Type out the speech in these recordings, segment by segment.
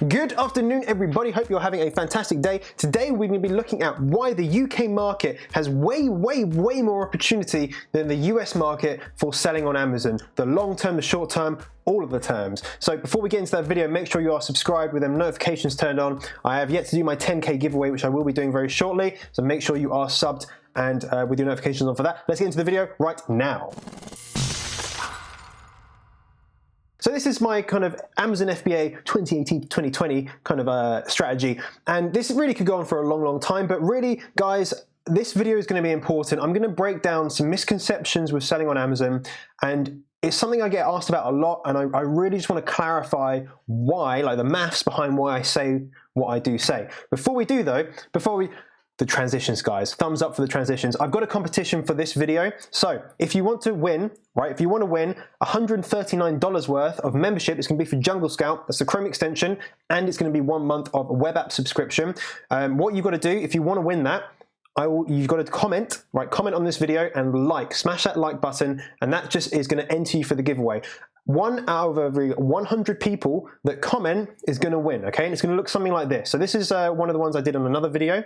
Good afternoon, everybody. Hope you're having a fantastic day. Today, we're going to be looking at why the UK market has way more opportunity than the US market for selling on Amazon. The long term, the short term, all of the terms. So before we get into that video, make sure you are subscribed with them notifications turned on. I have yet to do my 10K giveaway, which I will be doing very shortly. So make sure you are subbed and with your notifications on for that. Let's get into the video right now. So this is my kind of Amazon FBA 2018 to 2020 kind of strategy. And this really could go on for a long time, but really, guys, this video is going to be important. I'm going to break down some misconceptions with selling on Amazon, and it's something I get asked about a lot, and I really just want to clarify why, like the maths behind why I say what I do say. Before we do though, the transitions, guys, thumbs up for the transitions. I've got a competition for this video. So if you want to win, right, if you want to win $139 worth of membership, it's going to be for Jungle Scout. That's the Chrome extension, and it's going to be 1 month of a web app subscription. What you've got to do if you want to win that, you've got to comment, right? Comment on this video and smash that like button, and that just is going to enter you for the giveaway. 1 out of every 100 people that comment is going to win, okay? And it's going to look something like this. So this is one of the ones I did on another video,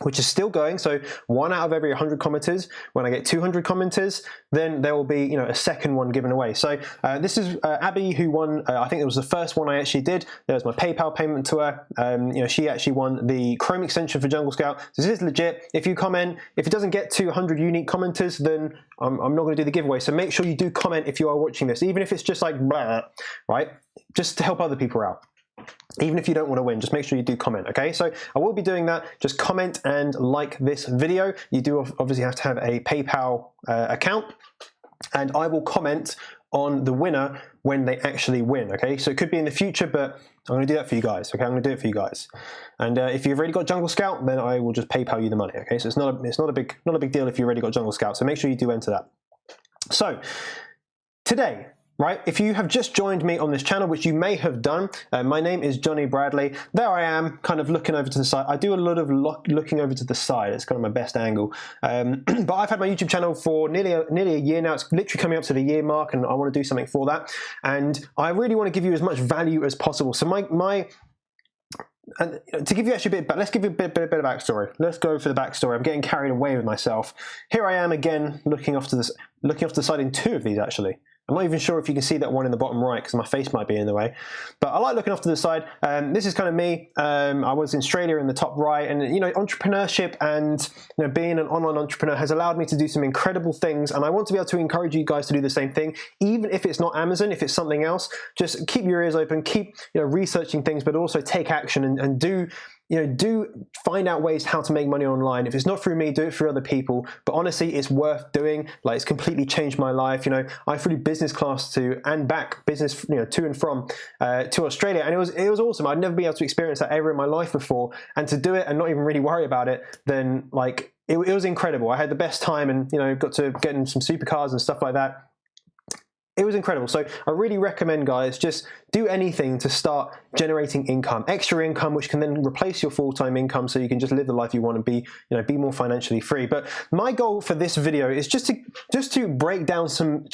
which is still going. So 1 out of every 100 commenters. When I get 200 commenters, then there will be, a second one given away. So this is Abby, who won. I think it was the first one I actually did. There's my PayPal payment to her. She actually won the Chrome extension for Jungle Scout. So this is legit. If you comment, if it doesn't get to 100 unique commenters, then I'm not going to do the giveaway. So make sure you do comment if you are watching this, even if it's just like blah, right? Just to help other people out. Even if you don't want to win, just make sure you do comment, okay? So I will be doing that. Just comment and like this video. You do obviously have to have a PayPal account, and I will comment on the winner when they actually win, okay? So it could be in the future, but I'm going to do that for you guys, okay? I'm going to do it for you guys. And if you've already got Jungle Scout, then I will just PayPal you the money, okay? So it's not a big deal if you've already got Jungle Scout. So make sure you do enter that. So today, right, if you have just joined me on this channel, which you may have done, my name is Jonny Bradley. There I am, kind of looking over to the side. I do a lot of looking over to the side. It's kind of my best angle. But I've had my YouTube channel for nearly a year now. It's literally coming up to the year mark, and I want to do something for that. And I really want to give you as much value as possible. So and to give you actually a bit, but let's give you a bit of backstory. Let's go for the backstory. I'm getting carried away with myself. Here I am again, looking off to the side in 2 of these actually. I'm not even sure if you can see that one in the bottom right because my face might be in the way. But I like looking off to the side. This is kind of me. I was in Australia in the top right, and entrepreneurship and being an online entrepreneur has allowed me to do some incredible things. And I want to be able to encourage you guys to do the same thing, even if it's not Amazon, if it's something else. Just keep your ears open, keep researching things, but also take action and do find out ways how to make money online. If it's not through me, do it through other people. But honestly, it's worth doing. Like, it's completely changed my life. I flew business class to and back, business, to and from to Australia, and it was awesome. I'd never been able to experience that ever in my life before, and to do it and not even really worry about it, then it was incredible. I had the best time, and got to get in some supercars and stuff like that. It was incredible. So I really recommend, guys, just do anything to start generating income, extra income, which can then replace your full-time income, so you can just live the life you want and be more financially free. But my goal for this video is just to break down some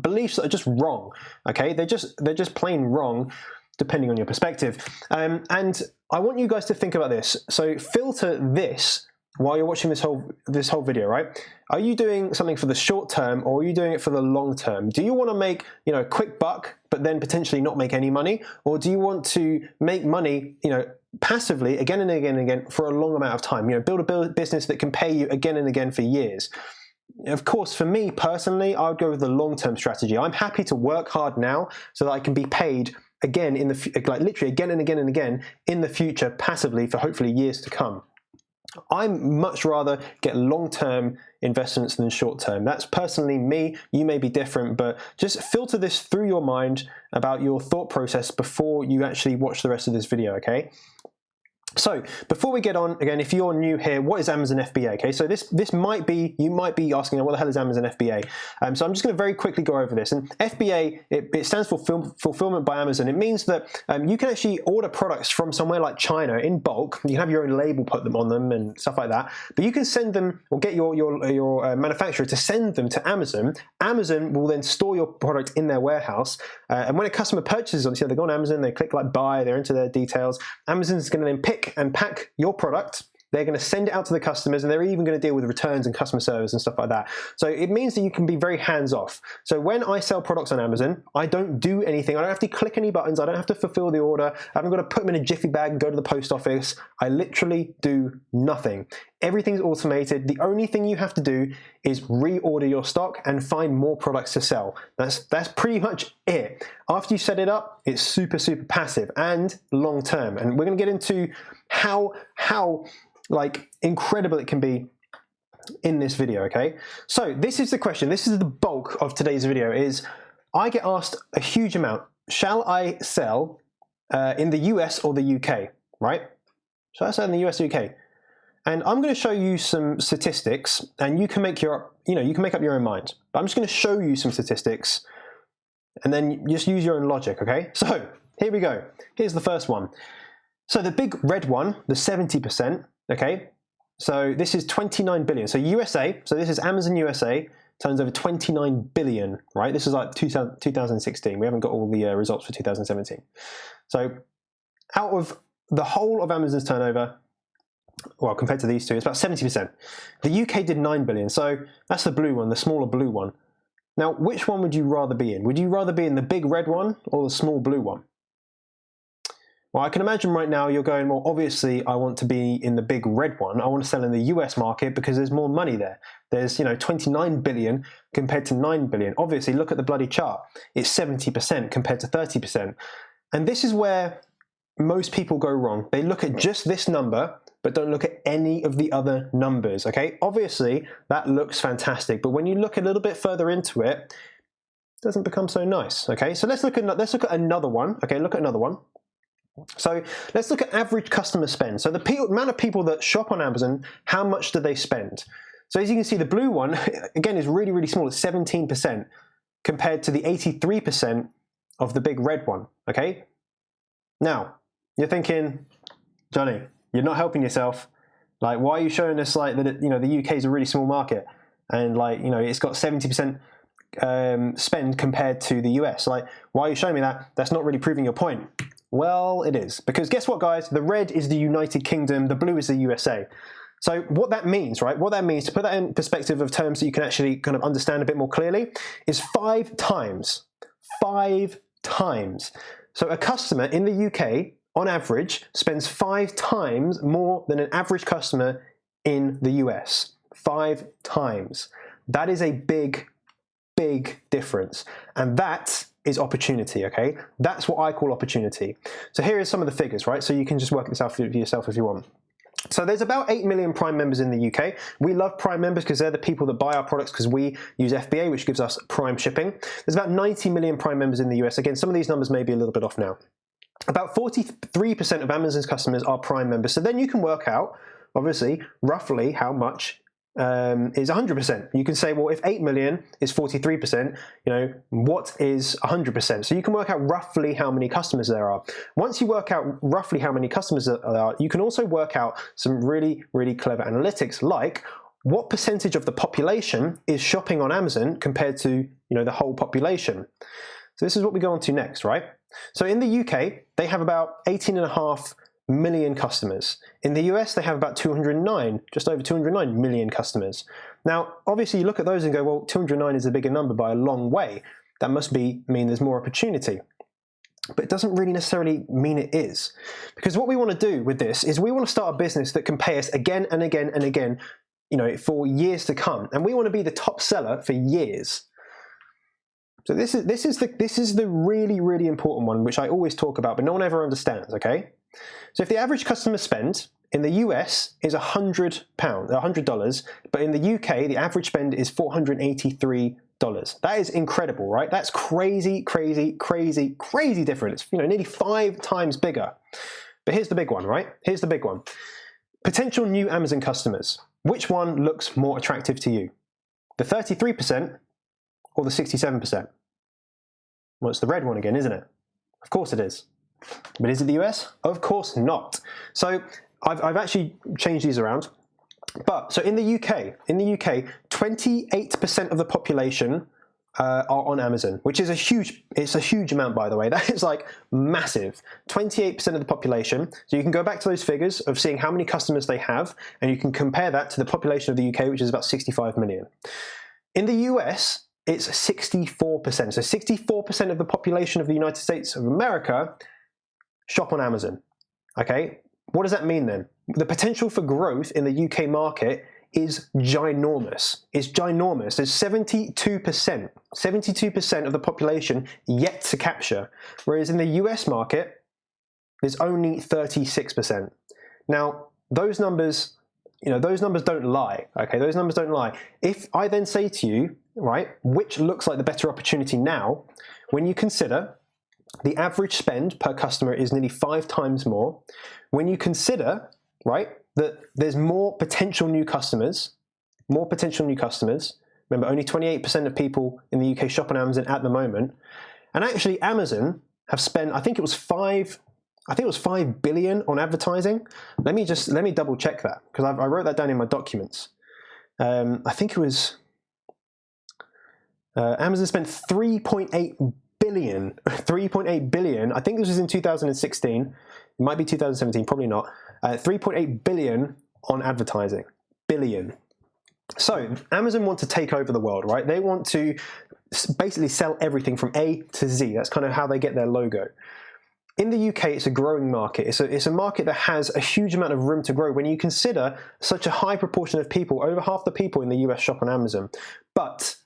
beliefs that are just wrong. Okay, they're just plain wrong, depending on your perspective. And I want you guys to think about this. So filter this while you're watching this whole video, right? Are you doing something for the short term, or are you doing it for the long term? Do you want to make a quick buck, but then potentially not make any money, or do you want to make money passively again and again and again for a long amount of time? Build a business that can pay you again and again for years. Of course, for me personally, I would go with the long-term strategy. I'm happy to work hard now so that I can be paid again literally again and again and again in the future, passively, for hopefully years to come. I'm much rather get long-term investments than short-term. That's personally me. You may be different, but just filter this through your mind about your thought process before you actually watch the rest of this video, okay? So before we get on, again, if you're new here, what is Amazon FBA? Okay, so this might be, you might be asking, what the hell is Amazon FBA? So I'm just going to very quickly go over this. And FBA, it stands for Fulfillment by Amazon. It means that you can actually order products from somewhere like China in bulk. You can have your own label put them on them and stuff like that. But you can send them, or get your manufacturer to send them to Amazon. Amazon will then store your product in their warehouse. And when a customer purchases on, they go on Amazon, they click like buy, they're into their details. Amazon's going to then pick and pack your product. They're going to send it out to the customers, and they're even going to deal with returns and customer service and stuff like that. So it means that you can be very hands-off. So when I sell products on Amazon, I don't do anything. I don't have to click any buttons. I don't have to fulfill the order. I haven't got to put them in a jiffy bag and go to the post office. I literally do nothing. Everything's automated. The only thing you have to do is reorder your stock and find more products to sell. That's pretty much it. After you set it up, it's super, super passive and long-term. And we're going to get into how like incredible it can be in this video, okay? So this is the question. This is the bulk of today's video. Is I get asked a huge amount. Shall I sell in the US or the UK, right? Shall I sell in the US or UK? And I'm going to show you some statistics, and you can make your, you can make up your own mind. But I'm just going to show you some statistics, and then just use your own logic, okay? So here we go. Here's the first one. So the big red one, the 70%, okay? So this is 29 billion. So USA, so this is Amazon USA, turns over 29 billion, right? This is like 2016. We haven't got all the results for 2017. So out of the whole of Amazon's turnover, well, compared to these two, it's about 70%. The UK did 9 billion. So that's the blue one, the smaller blue one. Now, which one would you rather be in? Would you rather be in the big red one or the small blue one? Well, I can imagine right now you're going, well, obviously I want to be in the big red one. I want to sell in the US market because there's more money there. There's, 29 billion compared to 9 billion. Obviously, look at the bloody chart. It's 70% compared to 30%. And this is where most people go wrong. They look at just this number, but don't look at any of the other numbers, okay? Obviously, that looks fantastic, but when you look a little bit further into it, it doesn't become so nice, okay? So let's look at another one, okay? Look at another one. So let's look at average customer spend. So the amount of people that shop on Amazon, how much do they spend? So as you can see, the blue one, again, is really, really small. It's 17% compared to the 83% of the big red one, okay? Now, you're thinking, Johnny, you're not helping yourself. Like, why are you showing us like that, the UK is a really small market and like, it's got 70% spend compared to the US. Like, why are you showing me that? That's not really proving your point. Well, it is. Because guess what, guys? The red is the United Kingdom, the blue is the USA. So what that means, right? What that means, to put that in perspective of terms that you can actually kind of understand a bit more clearly, is 5 times. 5 times. So a customer in the UK, on average, spends 5 times more than an average customer in the US. 5 times. That is a big, big difference. And that is opportunity, okay? That's what I call opportunity. So here are some of the figures, right? So you can just work this out for yourself if you want. So there's about 8 million Prime members in the UK. We love Prime members because they're the people that buy our products because we use FBA, which gives us Prime shipping. There's about 90 million Prime members in the US. Again, some of these numbers may be a little bit off now. About 43% of Amazon's customers are Prime members. So then you can work out, obviously, roughly how much is 100%. You can say, well, if 8 million is 43%, what is 100%? So you can work out roughly how many customers there are. Once you work out roughly how many customers there are, you can also work out some really, really clever analytics, like what percentage of the population is shopping on Amazon compared to, the whole population. So this is what we go on to next, right? So in the UK, they have about 18.5 million customers. In the US, they have about just over 209 million customers. Now, obviously, you look at those and go, well, 209 is a bigger number by a long way. That must mean there's more opportunity. But it doesn't really necessarily mean it is. Because what we want to do with this is we want to start a business that can pay us again and again and again, for years to come. And we want to be the top seller for years. So this is the really, really important one, which I always talk about, but no one ever understands, okay? So if the average customer spend in the US is $100, but in the UK, the average spend is $483. That is incredible, right? That's crazy, crazy, crazy, crazy difference. Nearly 5 times bigger. But here's the big one, right? Here's the big one. Potential new Amazon customers. Which one looks more attractive to you? The 33% or the 67%? Well, it's the red one again, isn't it? Of course it is. But is it the US? Of course not. So I've actually changed these around. But so in the UK, 28% of the population are on Amazon, which is it's a huge amount, by the way. That is like massive. 28% of the population. So you can go back to those figures of seeing how many customers they have, and you can compare that to the population of the UK, which is about 65 million. In the US, it's 64%. So 64% of the population of the United States of America shop on Amazon. Okay, what does that mean then? The potential for growth in the UK market is ginormous. It's ginormous. There's 72% of the population yet to capture, whereas in the US market, there's only 36%. Now, those numbers, those numbers don't lie. Okay, those numbers don't lie. If I then say to you, right, which looks like the better opportunity now, when you consider the average spend per customer is nearly 5 times more, when you consider, right, that there's more potential new customers. Remember, only 28% of people in the UK shop on Amazon at the moment. And actually, Amazon have spent, I think it was 5 billion on advertising. Let me double check that, because I wrote that down in my documents. I think it was Amazon spent 3.8 billion. 3.8 billion. I think this was in 2016. It might be 2017, probably not. 3.8 billion on advertising. Billion. So Amazon want to take over the world, right? They want to basically sell everything from A to Z. That's kind of how they get their logo. In the UK, it's a growing market. It's a market that has a huge amount of room to grow when you consider such a high proportion of people, over half the people in the US shop on Amazon. But,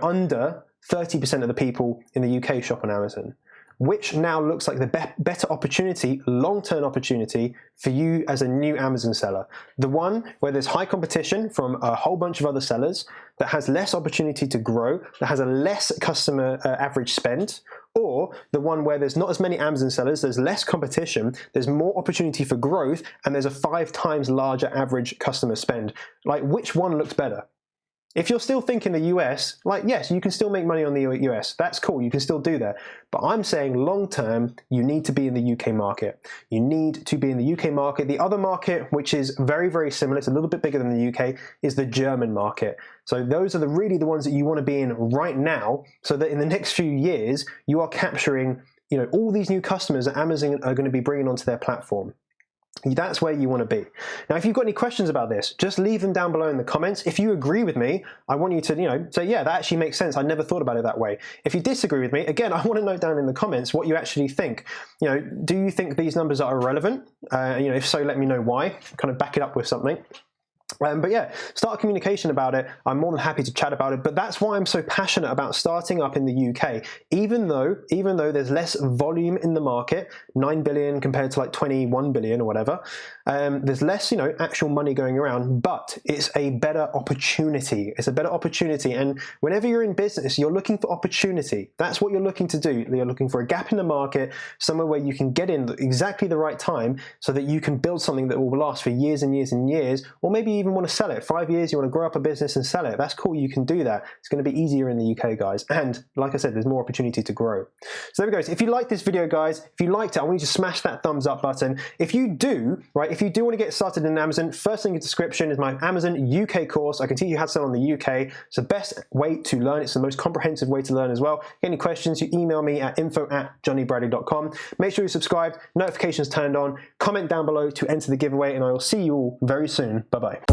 under 30% of the people in the UK shop on Amazon, which now looks like the better opportunity, long-term opportunity for you as a new Amazon seller. The one where there's high competition from a whole bunch of other sellers, that has less opportunity to grow, that has a less customer average spend, or the one where there's not as many Amazon sellers, there's less competition, there's more opportunity for growth, and there's a 5 times larger average customer spend. Like, which one looks better? If you're still thinking the US, like, yes, you can still make money on the US. That's cool. You can still do that. But I'm saying long term, you need to be in the UK market. You need to be in the UK market. The other market, which is very, very similar, it's a little bit bigger than the UK, is the German market. So those are really the ones that you want to be in right now, so that in the next few years, you are capturing, all these new customers that Amazon are going to be bringing onto their platform. That's where you want to be. Now, if you've got any questions about this, just leave them down below in the comments. If you agree with me, I want you to, say, yeah, that actually makes sense. I never thought about it that way. If you disagree with me, again, I want to note down in the comments what you actually think. Do you think these numbers are irrelevant? If so, let me know why. Kind of back it up with something. But yeah, start a communication about it. I'm more than happy to chat about it, but that's why I'm so passionate about starting up in the UK. Even though there's less volume in the market, 9 billion compared to like 21 billion or whatever, there's less, actual money going around, but it's a better opportunity. It's a better opportunity. And whenever you're in business, you're looking for opportunity. That's what you're looking to do. You're looking for a gap in the market, somewhere where you can get in exactly the right time so that you can build something that will last for years and years and years, or maybe even want to sell it. 5 years, you want to grow up a business and sell it. That's cool. You can do that. It's going to be easier in the UK, guys. And like I said, there's more opportunity to grow. So there we go. So if you like this video, guys, if you liked it, I want you to smash that thumbs up button. If you do, right, if you do want to get started in Amazon, first link in the description is my Amazon UK course. I can teach you how to sell on the UK. It's the best way to learn. It's the most comprehensive way to learn as well. Get any questions, you email me at info@jonnybradley.com. Make sure you're subscribed, notifications turned on, comment down below to enter the giveaway, and I will see you all very soon. Bye-bye.